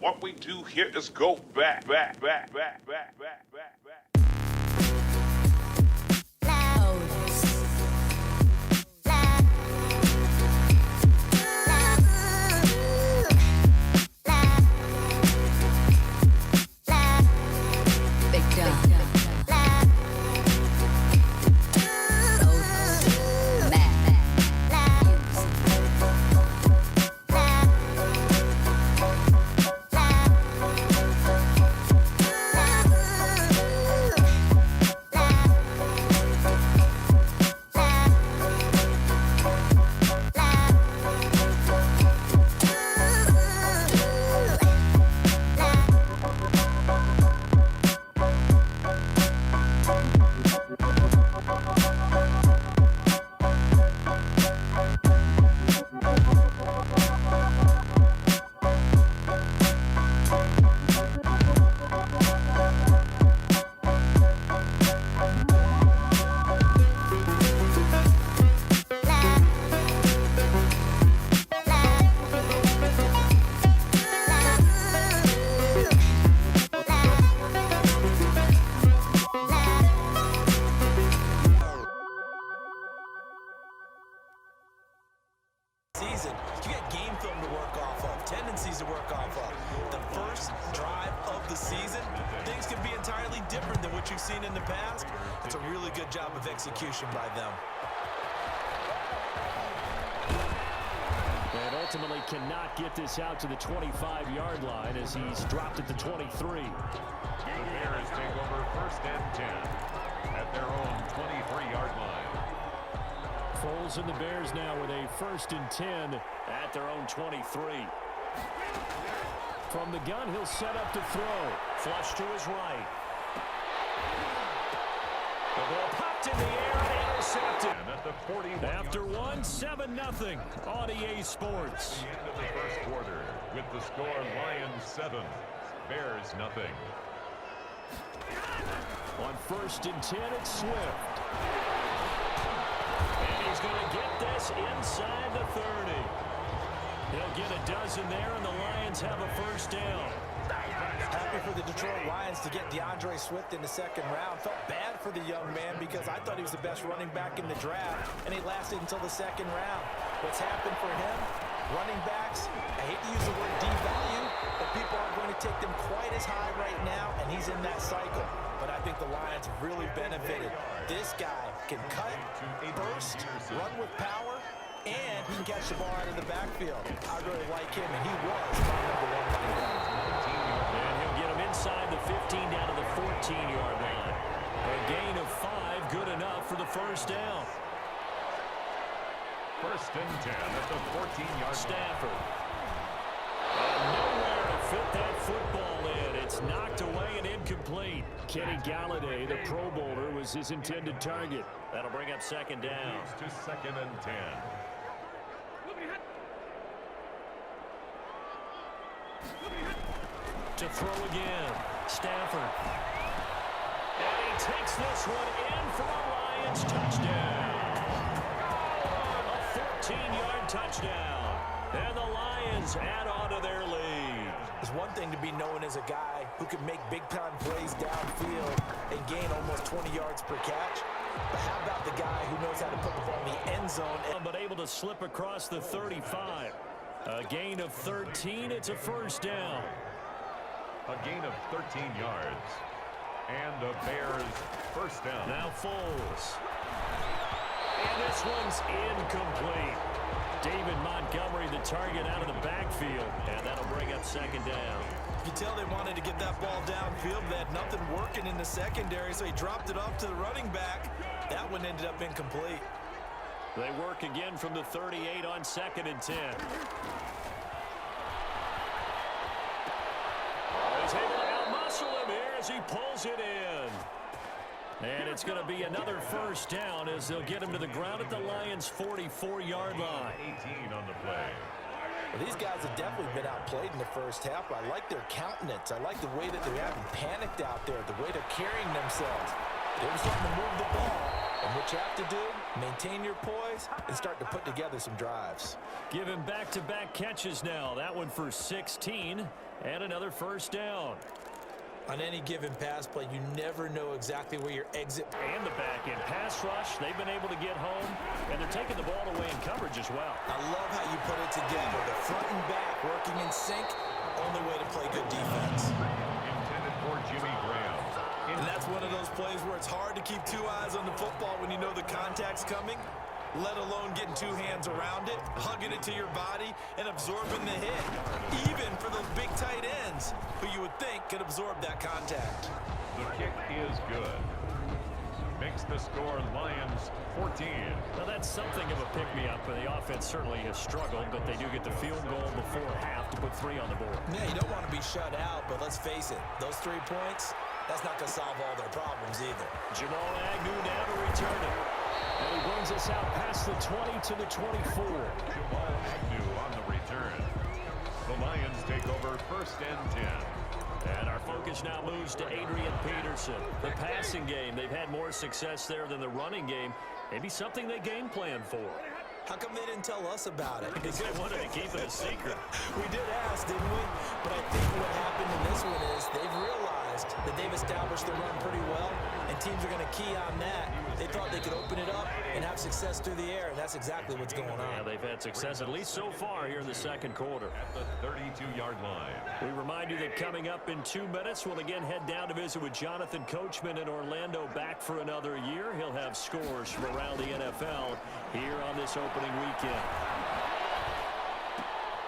What we do here is go back. Season, you get game film to work off of, tendencies to work off of. The first drive of the season, things can be entirely different than what you've seen in the past. It's a really good job of execution by them. And ultimately cannot get this out to the 25-yard line as he's dropped at the 23. The Bears take over 1st and 10 at their own 23-yard line. Foles and the Bears now with a 1st and 10 at their own 23. From the gun, he'll set up to throw. Flush to his right. The ball popped in the air and intercepted. And at the 41. After one, 7-0 on EA Sports. The end of the first quarter with the score Lions 7, Bears nothing. On 1st and 10, it's Swift. And he's going to get this inside the 30. He'll get a dozen there, and the Lions have a 1st down. Happy for the Detroit Lions to get DeAndre Swift in the 2nd round. Felt bad for the young man because I thought he was the best running back in the draft, and he lasted until the 2nd round. What's happened for him? Running backs, I hate to use the word devalue, but people aren't going to take them quite as high right now, and he's in that cycle. But I think the Lions really benefited. This guy can cut, burst, run with power, and he can catch the ball out of the backfield. I really like him, and he was my number 1 running back. And he'll get him inside the 15 down to the 14-yard line. A gain of 5, good enough for the 1st down. 1st and 10 at the 14-yard line. Stafford. And nowhere to fit that football in. It's knocked away and incomplete. Kenny Galladay, the Pro Bowler, was his intended target. That'll bring up 2nd down. To 2nd and 10. To throw again. Stafford. And he takes this one in for a Lions touchdown. A 14-yard touchdown. And the Lions add on to their lead. It's one thing to be known as a guy who can make big-time plays downfield and gain almost 20 yards per catch. But how about the guy who knows how to put the ball in the end zone? But able to slip across the 35. A gain of 13. It's a 1st down. A gain of 13 yards. And the Bears 1st down. Now Foles. And this one's incomplete. David Montgomery, the target out of the backfield. And that'll bring up 2nd down. You can tell they wanted to get that ball downfield. They had nothing working in the secondary, so he dropped it off to the running back. That one ended up incomplete. They work again from the 38 on 2nd and 10. He's able to outmuscle him here as he pulls it in. And it's going to be another 1st down as they'll get him to the ground at the Lions' 44-yard line. 18 on the play. Well, these guys have definitely been outplayed in the 1st half. I like their countenance. I like the way that they haven't panicked out there, the way they're carrying themselves. They're starting to move the ball. And what you have to do Maintain your poise and start to put together some drives. Give him back-to-back catches now. That one for 16 and another first down. On any given pass play, you never know exactly where your exit. And the back-end pass rush. They've been able to get home, and they're taking the ball away in coverage as well. I love how you put it together. The front and back working in sync. Only way to play good defense. Intended for Jimmy Graham. And that's one of those plays where it's hard to keep two eyes on the football when you know the contact's coming, let alone getting two hands around it, hugging it to your body, and absorbing the hit. Even for those big tight ends, who you would think could absorb that contact. The kick is good. Makes the score Lions 14. Well, that's something of a pick-me-up, and the offense certainly has struggled, but they do get the field goal before half to put 3 on the board. Yeah, you don't want to be shut out, but let's face it, those 3 points, that's not going to solve all their problems either. Jamal Agnew now to return it. And he brings us out past the 20 to the 24. Jamal Agnew on the return. The Lions take over first and 10. And our focus now moves to Adrian Peterson. The passing game, they've had more success there than the running game. Maybe something they game plan for. How come they didn't tell us about it? Because they wanted to keep it a secret. We did ask, didn't we? But I think what happened in this one is they've realized that they've established the run pretty well, and teams are going to key on that. They thought they could open it up and have success through the air, and that's exactly what's going on. Yeah, they've had success, at least so far, here in the second quarter. At the 32-yard line. We remind you that coming up in 2 minutes, we'll again head down to visit with Jonathan Coachman in Orlando, back for another year. He'll have scores from around the NFL here on this opening weekend.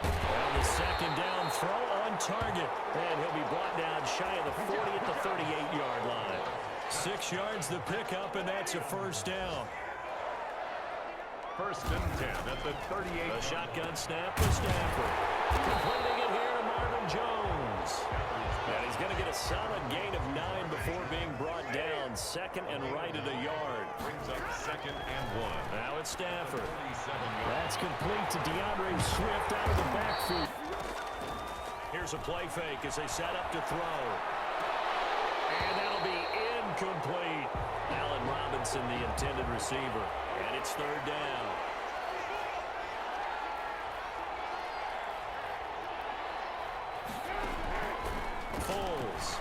And the second down throw on target. And he'll be brought down shy of the 40 at the 38-yard line. 6 yards the pickup, and that's a first down. First and 10 at the 38. A shotgun snap for Stafford. Completing it here, Marvin Jones. And he's going to get a solid gain of 9 before being brought down. Second and right at a yard. Brings up second and 1. Now it's Stafford. 37 yards. That's complete to DeAndre Swift out of the backfield. Here's a play fake as they set up to throw. And that'll be incomplete. Allen Robinson, the intended receiver. And it's third down. Foles.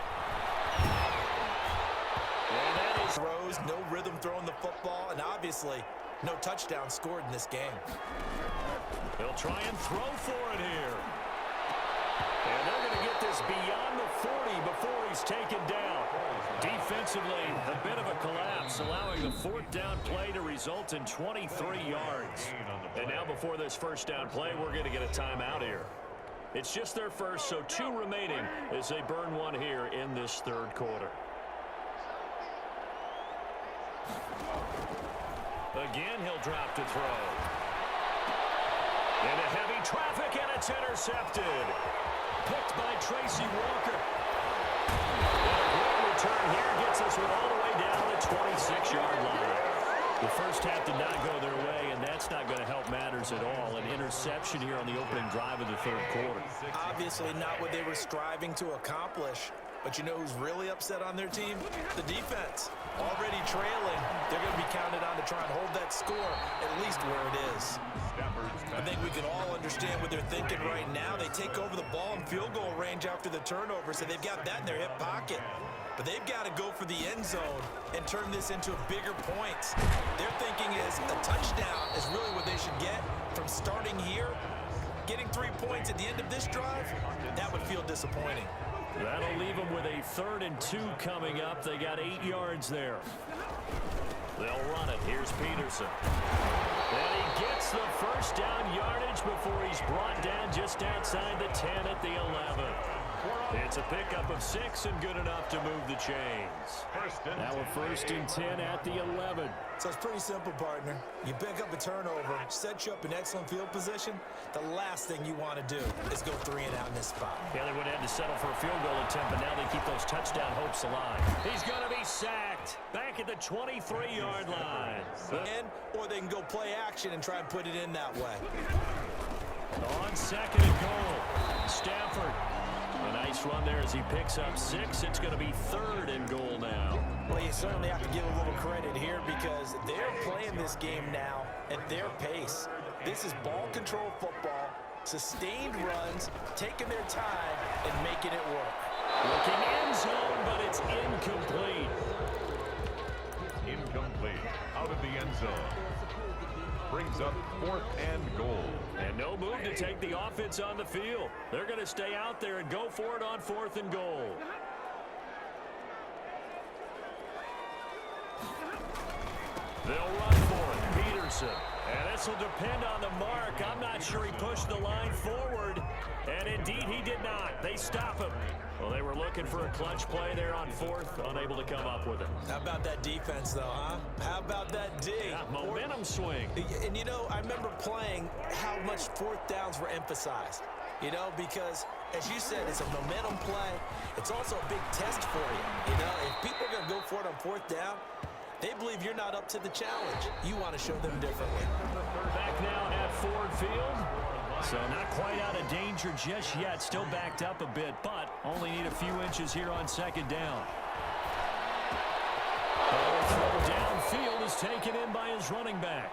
And that is Throws, no rhythm throwing the football, and obviously no touchdown scored in this game. They'll try and throw for it here. And they're going to get this beyond the 40 before he's taken down. Defensively, a bit of a collapse, allowing the fourth down play to result in 23 yards. And now before this first down play, we're going to get a timeout here. It's just their first, so 2 remaining as they burn one here in this third quarter. Again, he'll drop to throw. Into heavy traffic, and it's intercepted. Picked by Tracy Walker. And a great return here gets us all the way down the 26-yard line. The first half did not go their way, and that's not going to help matters at all. An interception here on the opening drive of the third quarter. Obviously not what they were striving to accomplish. But you know who's really upset on their team? The defense. Already trailing. They're going to be counted on to try and hold that score at least where it is. I think we can all understand what they're thinking right now. They take over the ball in field goal range after the turnover, so they've got that in their hip pocket. But they've got to go for the end zone and turn this into bigger points. Their thinking is a touchdown is really what they should get from starting here. Getting 3 points at the end of this drive, that would feel disappointing. That'll leave them with a 3rd and 2 coming up. They got 8 yards there. They'll run it. Here's Peterson. And he gets the first down yardage before he's brought down just outside the 10 at the 11. It's a pickup of 6 and good enough to move the chains. Now a 1st and 10 at the 11. So it's pretty simple, partner. You pick up a turnover, set you up in excellent field position. The last thing you want to do is go 3 and out in this spot. Yeah, they would have had to settle for a field goal attempt, but now they keep those touchdown hopes alive. He's going to be sacked back at the 23-yard line. Or they can go play action and try and put it in that way. On 2nd and goal, Stafford. A nice nice run there as he picks up 6. It's going to be 3rd and goal now. Well, you certainly have to give a little credit here because they're playing this game now at their pace. This is ball control football, sustained runs, taking their time, and making it work. Looking end zone, but it's incomplete. Incomplete. Out of the end zone. Brings up 4th and goal. And no move to take the offense on the field. They're going to stay out there and go for it on 4th and goal. They'll run for it. Peterson. And this will depend on the mark. I'm not sure he pushed the line forward. And indeed, he did not. They stop him. Well, they were looking for a clutch play there on 4th, unable to come up with it. How about that defense, though, huh? How about that D? Yeah, momentum swing. And, you know, I remember playing how much 4th downs were emphasized. You know, because, as you said, it's a momentum play. It's also a big test for you. You know, if people are going to go for it on 4th down, they believe you're not up to the challenge. You want to show them differently. Back now at Ford Field. So not quite out of danger just yet. Still backed up a bit, but only need a few inches here on 2nd down. The throw downfield is taken in by his running back.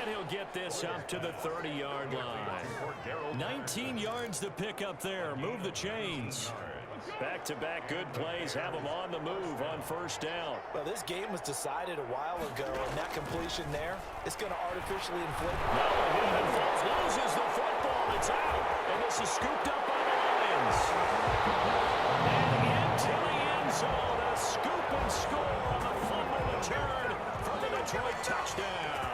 And he'll get this up to the 30-yard line. 19 yards to pick up there. Move the chains. Back-to-back good plays have them on the move on 1st down. Well, this game was decided a while ago, and that completion there is going to artificially inflate. No, Hickman falls, loses the football. It's out, and this is scooped up by the Lions. And into the end zone, a scoop and score on the fumble return for the Detroit touchdown.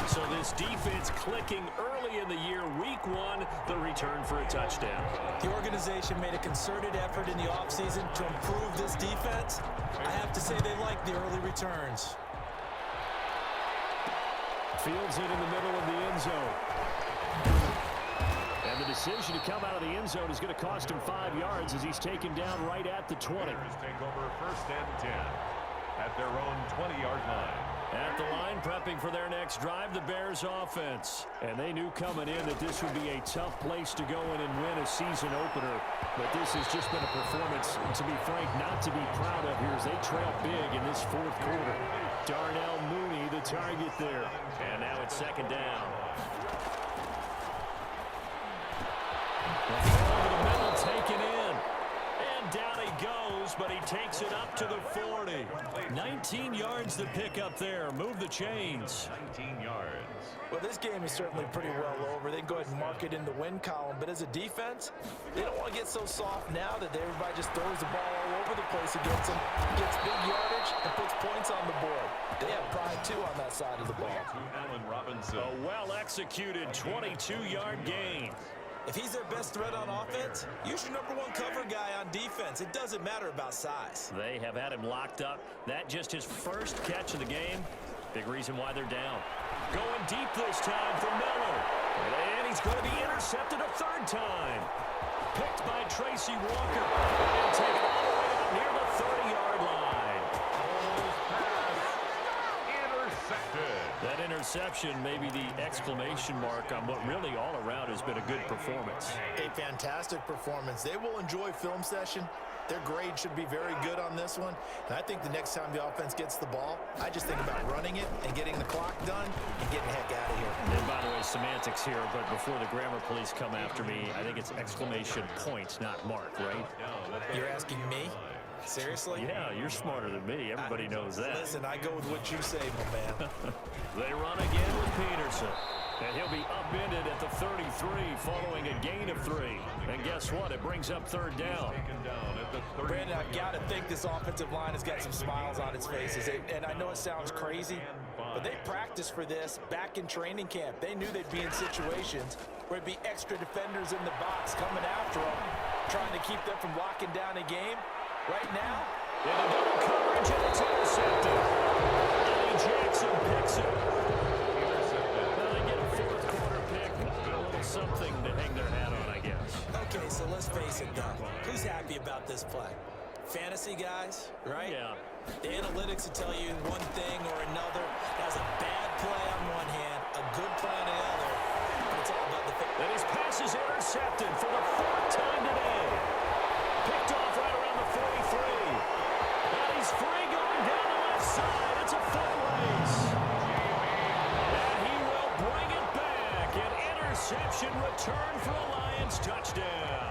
So this defense clicking early in the year, week 1, the return for a touchdown. The organization made a concerted effort in the offseason to improve this defense. I have to say they like the early returns. Fields it in the middle of the end zone. And the decision to come out of the end zone is going to cost him 5 yards as he's taken down right at the 20. Take over 1st and 10 at their own 20-yard line. At the line, prepping for their next drive, the Bears offense. And they knew coming in that this would be a tough place to go in and win a season opener. But this has just been a performance, to be frank, not to be proud of here as they trail big in this 4th quarter. Darnell Mooney, the target there. And now it's 2nd down. The throw to the middle, taken in. And down he goes, but he takes it up to the 40. 19 yards to pick up there. Move the chains. 19 yards. Well, this game is certainly pretty well over. They can go ahead and mark it in the win column. But as a defense, they don't want to get so soft now that everybody just throws the ball all over the place against them, gets big yardage, and puts points on the board. They have pride, too, on that side of the ball. To Allen Robinson. A well-executed 22-yard gain. If he's their best threat on offense, use your #1 cover guy on defense. It doesn't matter about size. They have had him locked up. That just his first catch of the game. Big reason why they're down. Going deep this time for Miller. And he's going to be intercepted a 3rd time. Picked by Tracy Walker. And taken all the way out near the 30-yard line. Intercepted. That interception may be the exclamation mark on what really all around has been a good performance. A fantastic performance. They will enjoy film session. Their grade should be very good on this one. And I think the next time the offense gets the ball, I just think about running it and getting the clock done and getting the heck out of here. And by the way, semantics here, but before the grammar police come after me, I think it's exclamation points, not mark, right? You're asking me? Seriously? Yeah, you're smarter than me. Everybody knows that. Listen, I go with what you say, my man. They run again with Peterson. And he'll be upended at the 33 following a gain of 3. And guess what? It brings up 3rd down. Brandon, I've got to think this offensive line has got some smiles on its faces. And I know it sounds crazy, but they practiced for this back in training camp. They knew they'd be in situations where it'd be extra defenders in the box coming after them, trying to keep them from locking down a game. Right now, in the double coverage, and it's intercepted. Eddie Jackson picks it. They get a 4th quarter pick. A little something to hang their hat on, I guess. Okay, so let's face it, though. Who's happy about this play? Fantasy guys, right? Yeah. The analytics will tell you one thing or another. That's a bad play on one hand, a good play on the other. But it's all about the... And his pass is intercepted. intercepted for the 4th time today. Picked off right around the 43. And he's free going down the left side. It's a foot race. And he will bring it back. An interception return for a Lions touchdown.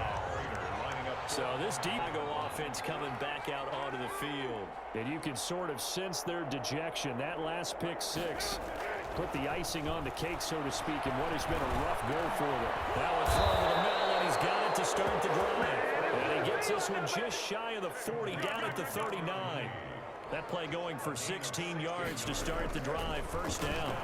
So this Chicago offense coming back out onto the field. And you can sort of sense their dejection. That last pick six put the icing on the cake, so to speak, in what has been a rough go for them. That was thrown to the middle, and he's got it to start the drive. And he gets this one just shy of the 40, down at the 39. That play going for 16 yards to start the drive. First down.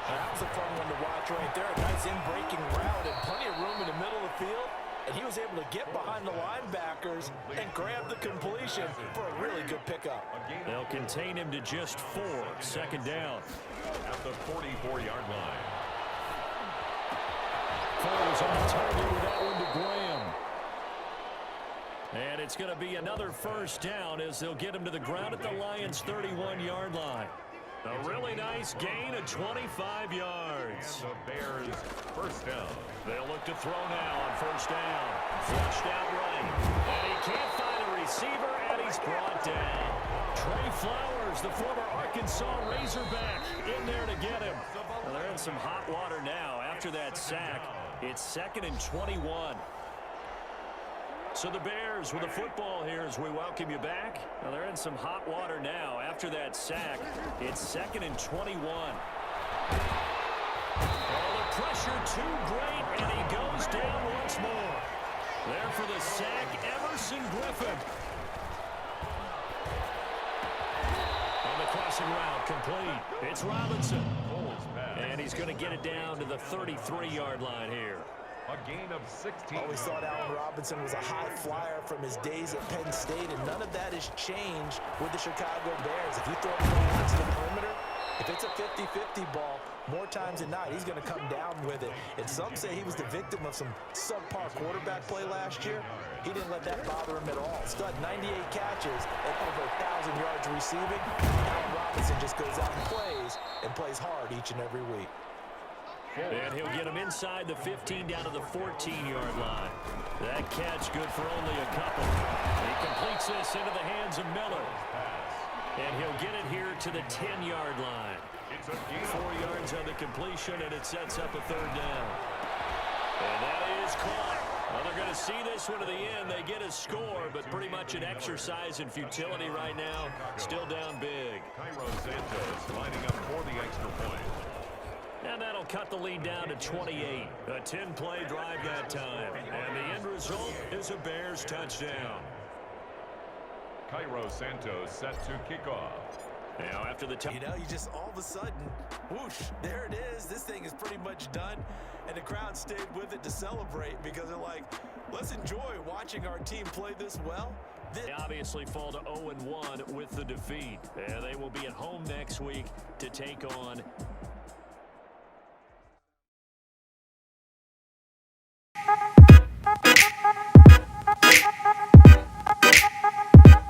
That was a fun one to watch right there. A nice in-breaking route and plenty of room in the middle of the field. And he was able to get behind the linebackers and grab the completion for a really good pickup. They'll contain him to just 4. Second down. At the 44-yard line. Foles on the target with that one to Graham. And it's going to be another first down as they'll get him to the ground at the Lions' 31-yard line. A really nice gain of 25 yards. And the Bears first down. They'll look to throw now on first down. Flushed out right. And he can't find a receiver, and he's brought down. Trey Flowers, the former Arkansas Razorback, in there to get him. Well, they're in some hot water now. After that sack, it's 2nd and 21. So the Bears with the football here as we welcome you back. Well, they're in some hot water now. After that sack, it's 2nd and 21. Oh, the pressure too great, and he goes down once more. There for the sack, Emerson Griffin. On the crossing route, complete. It's Robinson. And he's going to get it down to the 33-yard line here. A gain of 16. Always thought Allen Robinson was a high flyer from his days at Penn State, and none of that has changed with the Chicago Bears. If you throw the ball out to the perimeter, if it's a 50-50 ball, more times than not, he's going to come down with it. And some say he was the victim of some subpar quarterback play last year. He didn't let that bother him at all. Stud 98 catches and over 1,000 yards receiving. Allen Robinson just goes out and plays hard each and every week. And he'll get him inside the 15 down to the 14-yard line. That catch good for only a couple. He completes this into the hands of Miller. And he'll get it here to the 10-yard line. 4 yards on the completion, and it sets up a third down. And that is caught. Well, they're going to see this one to the end. They get a score, but pretty much an exercise in futility right now. Still down big. Cairo Santos lining up for the extra point. And that'll cut the lead down to 28. A 10-play drive that time. And the end result is a Bears touchdown. Cairo Santos set to kick off. Now after the You know, you just all of a sudden, whoosh, there it is. This thing is pretty much done. And the crowd stayed with it to celebrate because they're like, let's enjoy watching our team play this well. They obviously fall to 0-1 with the defeat. And they will be at home next week to take on